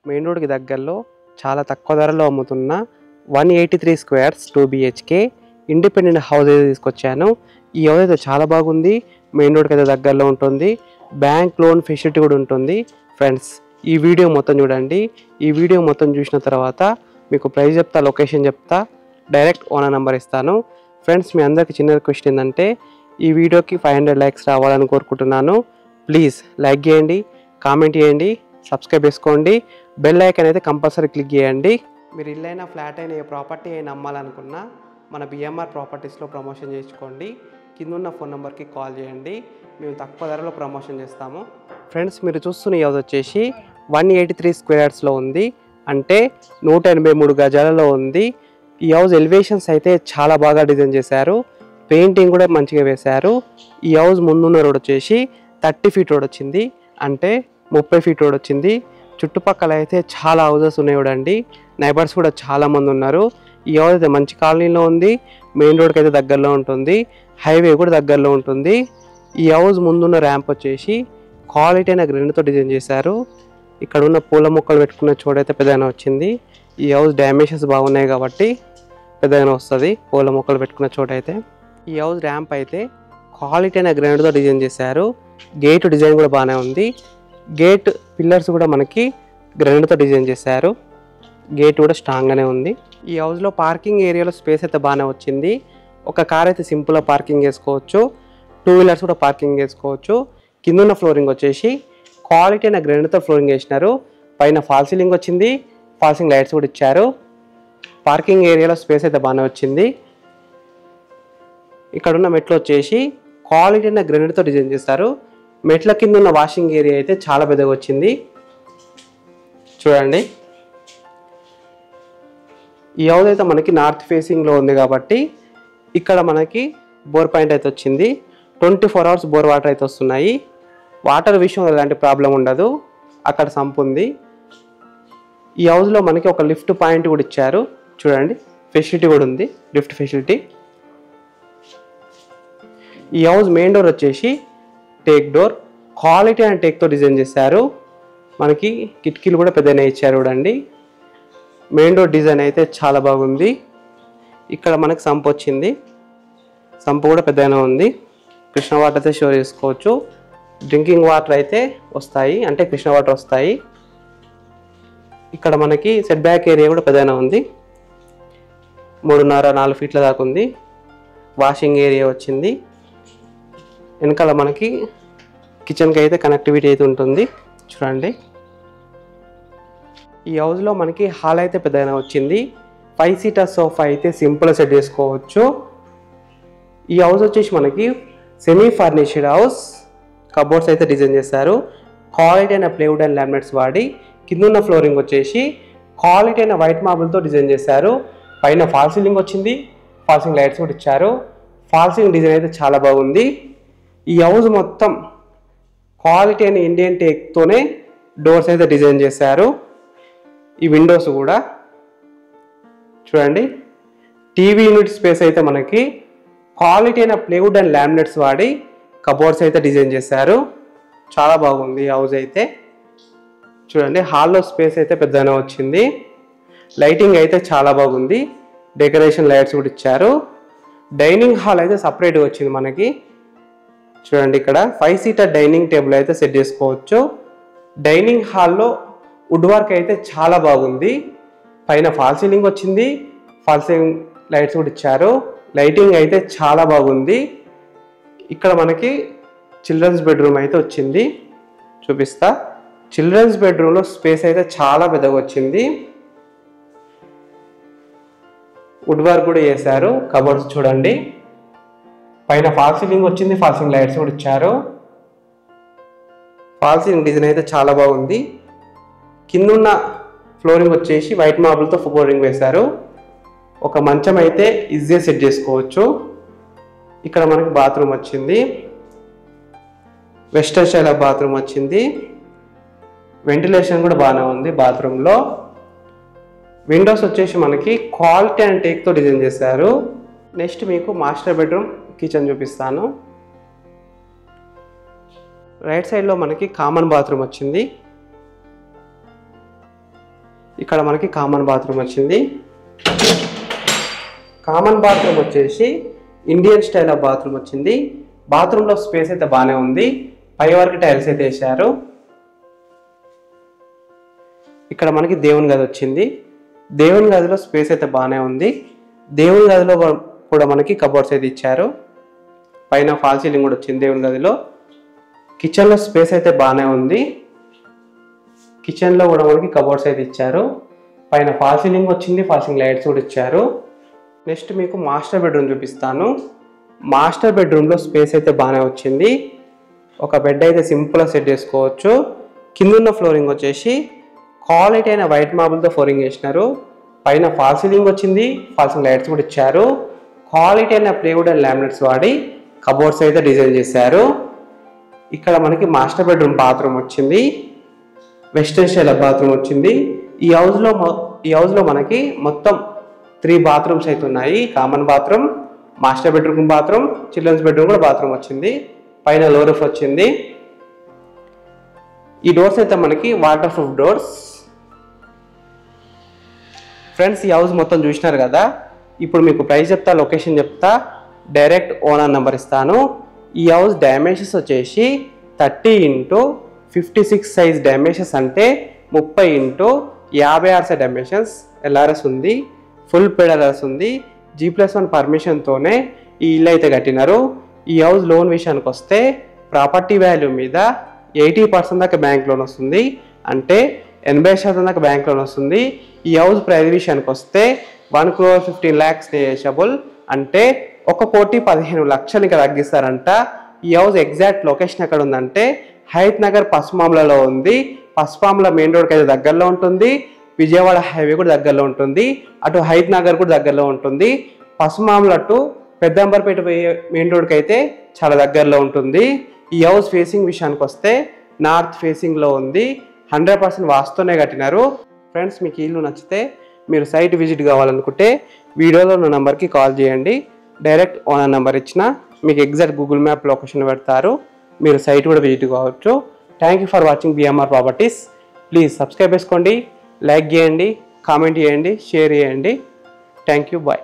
Main రోడ్కి దగ్గరలో చాలా తక్కువ ధరలో అమ్ముతున్న 183 స్క్వేర్స్ 2 BHK ఇండిపెండెంట్ హౌస్ అయితే తీసుకొచ్చాను. ఈ హౌస్ అయితే చాలా బాగుంది. మెయిన్ రోడ్కి అయితే దగ్గరలో ఉంటుంది. బ్యాంక్ లోన్ ఫెసిలిటీ కూడా ఉంటుంది. ఫ్రెండ్స్, ఈ వీడియో మొత్తం చూడండి. ఈ వీడియో మొత్తం చూసిన తర్వాత మీకు ప్రైస్ చెప్తా, లొకేషన్ చెప్తా, డైరెక్ట్ ఓనర్ నెంబర్ ఇస్తాను. ఫ్రెండ్స్, మీ అందరికీ చిన్న రిక్వెస్ట్ ఏంటంటే ఈ వీడియోకి 500 లైక్స్ రావాలని కోరుకుంటున్నాను. ప్లీజ్ లైక్ చేయండి, కామెంట్ చేయండి, సబ్స్క్రైబ్ చేసుకోండి, బెల్ ఐకాన్ అయితే కంపల్సరీ క్లిక్ చేయండి. మీరు ఇల్లైనా ఫ్లాట్ అయినా ఏ ప్రాపర్టీ అయినా అమ్మాలనుకున్నా మన BMR ప్రాపర్టీస్లో ప్రమోషన్ చేసుకోండి. కింద ఉన్న ఫోన్ నెంబర్కి కాల్ చేయండి. మేము తక్కువ ధరలో ప్రమోషన్ చేస్తాము. ఫ్రెండ్స్, మీరు చూస్తున్న ఈ హౌస్ వచ్చేసి 183 స్క్వేర్స్లో ఉంది. అంటే 183 గజాలలో ఉంది. ఈ హౌస్ ఎలివేషన్స్ అయితే చాలా బాగా డిజైన్ చేశారు. పెయింటింగ్ కూడా మంచిగా వేశారు. ఈ హౌస్ ముందున్న రోడ్ వచ్చేసి 30 ఫీట్ రోడ్ వచ్చింది. అంటే 30 ఫీట్ రోడ్ వచ్చింది. చుట్టుపక్కల అయితే చాలా హౌసెస్ ఉన్నాయి చూడండి. నైబర్స్ కూడా చాలామంది ఉన్నారు. ఈ హౌస్ అయితే మంచి కాలనీలో ఉంది. మెయిన్ రోడ్కి అయితే దగ్గరలో ఉంటుంది. హైవే కూడా దగ్గరలో ఉంటుంది. ఈ హౌస్ ముందున్న ర్యాంప్ వచ్చేసి క్వాలిటీ అయిన గ్రెనైట్తో డిజైన్ చేశారు. ఇక్కడ ఉన్న పూల మొక్కలు పెట్టుకున్న చోటైతే పెద్దగా వచ్చింది. ఈ హౌస్ డైమెన్షన్స్ బాగున్నాయి కాబట్టి పెద్దగానే వస్తుంది పూల మొక్కలు పెట్టుకున్న చోట అయితే. ఈ హౌస్ ర్యాంప్ అయితే క్వాలిటీ అయిన గ్రెనైట్తో డిజైన్ చేశారు. గేట్ డిజైన్ కూడా బాగానే ఉంది. గేట్ పిల్లర్స్ కూడా మనకి గ్రెనైట్తో డిజైన్ చేశారు. గేట్ కూడా స్ట్రాంగ్గానే ఉంది. ఈ హౌస్లో పార్కింగ్ ఏరియాలో స్పేస్ అయితే బాగానే వచ్చింది. ఒక కార్ అయితే సింపుల్గా పార్కింగ్ చేసుకోవచ్చు. 2 వీలర్స్ కూడా పార్కింగ్ చేసుకోవచ్చు. కిందున్న ఫ్లోరింగ్ వచ్చేసి క్వాలిటీ అయిన గ్రెనైట్తో ఫ్లోరింగ్ వేసినారు. పైన ఫాల్ సీలింగ్ వచ్చింది. ఫాల్ సీలింగ్ లైట్స్ కూడా ఇచ్చారు. పార్కింగ్ ఏరియాలో స్పేస్ అయితే బాగానే వచ్చింది. ఇక్కడ ఉన్న మెట్లు వచ్చేసి క్వాలిటీ అయిన గ్రెనైట్తో డిజైన్ చేస్తారు. మెట్ల కింద ఉన్న వాషింగ్ ఏరియా అయితే చాలా పెద్దగా వచ్చింది. చూడండి, ఈ హౌస్ అయితే మనకి నార్త్ ఫేసింగ్లో ఉంది కాబట్టి ఇక్కడ మనకి బోర్ పాయింట్ అయితే వచ్చింది. 24 అవర్స్ బోర్ వాటర్ అయితే వస్తున్నాయి. వాటర్ విషయంలో ఎలాంటి ప్రాబ్లం ఉండదు. అక్కడ సంప్ ఉంది. ఈ హౌస్లో మనకి ఒక లిఫ్ట్ పాయింట్ కూడా ఇచ్చారు. చూడండి, ఫెసిలిటీ కూడా ఉంది, లిఫ్ట్ ఫెసిలిటీ. ఈ హౌస్ మెయిన్ డోర్ వచ్చేసి టేక్ డోర్. క్వాలిటీ అండ్ టేక్తో డిజైన్ చేశారు. మనకి కిటికీలు కూడా పెద్దనే ఇచ్చారు చూడండి. మెయిన్ డోర్ డిజైన్ అయితే చాలా బాగుంది. ఇక్కడ మనకి సంప్ వచ్చింది. సంప్ కూడా పెద్దగానే ఉంది. కృష్ణ వాటర్ అయితే స్టోర్ చేసుకోవచ్చు. డ్రింకింగ్ వాటర్ అయితే వస్తాయి, అంటే కృష్ణ వాటర్ వస్తాయి. ఇక్కడ మనకి సెట్ బ్యాక్ ఏరియా కూడా పెద్దగానే ఉంది. 3.5-4 ఫీట్ల దాకా ఉంది. వాషింగ్ ఏరియా వచ్చింది. వెనకాల మనకి కిచెన్కి అయితే కనెక్టివిటీ అయితే ఉంటుంది. చూడండి, ఈ హౌస్లో మనకి హాల్ అయితే పెద్దగానే వచ్చింది. 5 సీటర్ సోఫా అయితే సింపుల్గా సెట్ చేసుకోవచ్చు. ఈ హౌస్ వచ్చేసి మనకి సెమీ ఫర్నిష్డ్ హౌస్. కబోర్డ్స్ అయితే డిజైన్ చేశారు. క్వాలిటీ అయిన ప్లేవుడ్ అండ్ లామినేట్స్ వాడి కిందున్న ఫ్లోరింగ్ వచ్చేసి క్వాలిటీ అయిన వైట్ మార్బుల్తో డిజైన్ చేశారు. పైన ఫాల్ సీలింగ్ వచ్చింది. ఫాల్ సీలింగ్ లైట్స్ కూడా ఇచ్చారు. ఫాల్ సీలింగ్ డిజైన్ అయితే చాలా బాగుంది. ఈ హౌస్ మొత్తం క్వాలిటీ అయిన ఇండియన్ టేక్తోనే డోర్స్ అయితే డిజైన్ చేశారు. ఈ విండోస్ కూడా చూడండి. టీవీ యూనిట్ స్పేస్ అయితే మనకి క్వాలిటీ అయిన ప్లేవుడ్ అండ్ లామినేట్స్ వాడి కబోర్డ్స్ అయితే డిజైన్ చేశారు. చాలా బాగుంది ఈ హౌస్ అయితే. చూడండి, హాల్లో స్పేస్ అయితే పెద్దగానే వచ్చింది. లైటింగ్ అయితే చాలా బాగుంది. డెకరేషన్ లైట్స్ కూడా ఇచ్చారు. డైనింగ్ హాల్ అయితే సపరేట్గా వచ్చింది మనకి. చూడండి, ఇక్కడ 5 సీటర్ డైనింగ్ టేబుల్ అయితే సెట్ చేసుకోవచ్చు. డైనింగ్ హాల్లో వుడ్ వర్క్ అయితే చాలా బాగుంది. పైన ఫాల్ సీలింగ్ వచ్చింది. ఫాల్ సీలింగ్ లైట్స్ కూడా ఇచ్చారు. లైటింగ్ అయితే చాలా బాగుంది. ఇక్కడ మనకి చిల్డ్రన్స్ బెడ్రూమ్ అయితే వచ్చింది. చూపిస్తా. చిల్డ్రన్స్ బెడ్రూమ్లో స్పేస్ అయితే చాలా పెద్దగా వచ్చింది. వుడ్ వర్క్ కూడా చేశారు. కబోర్డ్స్ చూడండి. పైన ఫాల్ సీలింగ్ వచ్చింది. ఫాల్ సీలింగ్ లైట్స్ కూడా ఇచ్చారు. ఫాల్ సీలింగ్ డిజైన్ అయితే చాలా బాగుంది. కిందున్న ఫ్లోరింగ్ వచ్చేసి వైట్ మార్బుల్తో ఫ్లోరింగ్ వేశారు. ఒక మంచం అయితే ఈజీగా సెట్ చేసుకోవచ్చు. ఇక్కడ మనకి బాత్రూమ్ వచ్చింది. వెస్టర్న్ స్టైల్ ఆఫ్ బాత్రూమ్ వచ్చింది. వెంటిలేషన్ కూడా బాగానే ఉంది బాత్రూంలో. విండోస్ వచ్చేసి మనకి క్వాలిటీ అండ్ టేక్తో డిజైన్ చేశారు. నెక్స్ట్ మీకు మాస్టర్ బెడ్రూమ్ కిచెన్ చూపిస్తాను. రైట్ సైడ్లో మనకి కామన్ బాత్రూమ్ వచ్చింది. ఇక్కడ మనకి కామన్ బాత్రూమ్ వచ్చింది. కామన్ బాత్రూమ్ వచ్చేసి ఇండియన్ స్టైల్ ఆఫ్ బాత్రూమ్ వచ్చింది. బాత్రూంలో స్పేస్ అయితే బాగానే ఉంది. పై వరకు టైల్స్ అయితే వేసారు. ఇక్కడ మనకి దేవుని గది వచ్చింది. దేవుని గదిలో స్పేస్ అయితే బాగానే ఉంది. దేవుని గదిలో కూడా మనకి కబోర్డ్స్ అయితే ఇచ్చారు. పైన ఫాల్ సీలింగ్ కూడా వచ్చింది దేవుని గదిలో. కిచెన్లో స్పేస్ అయితే బాగానే ఉంది. కిచెన్లో కూడా మనకి కబోర్డ్స్ అయితే ఇచ్చారు. పైన ఫాల్ సీలింగ్ వచ్చింది. ఫాల్ సీలింగ్ లైట్స్ కూడా ఇచ్చారు. నెక్స్ట్ మీకు మాస్టర్ బెడ్రూమ్ చూపిస్తాను. మాస్టర్ బెడ్రూమ్లో స్పేస్ అయితే బాగానే వచ్చింది. ఒక బెడ్ అయితే సింపుల్గా సెట్ చేసుకోవచ్చు. కిందున్న ఫ్లోరింగ్ వచ్చేసి క్వాలిటీ అయిన వైట్ మార్బుల్తో ఫ్లోరింగ్ చేసినారు. పైన ఫాల్ సీలింగ్ వచ్చింది. ఫాల్ సీలింగ్ లైట్స్ కూడా ఇచ్చారు. క్వాలిటీ అయిన ప్లేవుడ్ అండ్ లామినేట్స్ వాడి కబోర్డ్స్ అయితే డిజైన్ చేశారు. ఇక్కడ మనకి మాస్టర్ బెడ్రూమ్ బాత్రూమ్ వచ్చింది. వెస్టర్న్ స్టైల్ బాత్రూమ్ వచ్చింది. ఈ హౌస్లో మనకి మొత్తం 3 బాత్రూమ్స్ అయితే ఉన్నాయి. Common bathroom, master bedroom bathroom, children's bedroom కూడా బాత్రూమ్ వచ్చింది. పైన లో రూఫ్ వచ్చింది. ఈ డోర్స్ అయితే మనకి వాటర్ ప్రూఫ్ డోర్స్. ఫ్రెండ్స్, ఈ హౌస్ మొత్తం చూసినారు కదా. ఇప్పుడు మీకు ప్రైస్ చెప్తా, లొకేషన్ చెప్తా, డైరెక్ట్ ఓనర్ నెంబర్ ఇస్తాను. ఈ హౌస్ డైమెన్షన్స్ వచ్చేసి 30x56 సైజ్ డైమెన్షన్స్, అంటే 30x56 సైజ్ డైమెన్షన్స్. ఎల్ఆర్ఎస్ ఉంది, ఫుల్ పెడలర్స్ ఉంది. G+1 పర్మిషన్తోనే ఈ ఇల్లు అయితే కట్టినారు. ఈ హౌస్ లోన్ విషయానికి వస్తే ప్రాపర్టీ వాల్యూ మీద 80% దాకా బ్యాంక్ లోన్ వస్తుంది, అంటే 80% దాకా బ్యాంక్ లోన్ వస్తుంది. ఈ హౌస్ ప్రైస్ విషయానికి వస్తే 1,15,00,000 నెగోషియబుల్, అంటే 1,15,00,000 ఇంకా తగ్గిస్తారంట. ఈ హౌస్ ఎగ్జాక్ట్ లొకేషన్ ఎక్కడ ఉందంటే హైత్ నగర్ పసుమామ్లలో ఉంది. పసుమామ్ల మెయిన్ రోడ్కి అయితే దగ్గరలో ఉంటుంది. విజయవాడ హైవే కూడా దగ్గరలో ఉంటుంది. అటు హైత్ నగర్ కూడా దగ్గరలో ఉంటుంది. పసుమామ్ల టు పెద్దంబర్పేట మెయిన్ రోడ్కి అయితే చాలా దగ్గరలో ఉంటుంది. ఈ హౌస్ ఫేసింగ్ విషయానికి వస్తే నార్త్ ఫేసింగ్లో ఉంది. 100% వాస్తునే కట్టినారు. ఫ్రెండ్స్, మీకు ఇల్లు నచ్చితే మీరు సైట్ విజిట్ కావాలనుకుంటే వీడియోలో ఉన్న నెంబర్కి కాల్ చేయండి. డైరెక్ట్ ఓనర్ నెంబర్ ఇచ్చిన మీకు ఎగ్జాక్ట్ గూగుల్ మ్యాప్ లొకేషన్ పెడతారు. మీరు సైట్ కూడా విజిట్ కావచ్చు. Thank you for watching BMR properties. Please subscribe చేసుకోండి, లైక్ చేయండి, కామెంట్ చేయండి, షేర్ చేయండి. Thank you. బాయ్.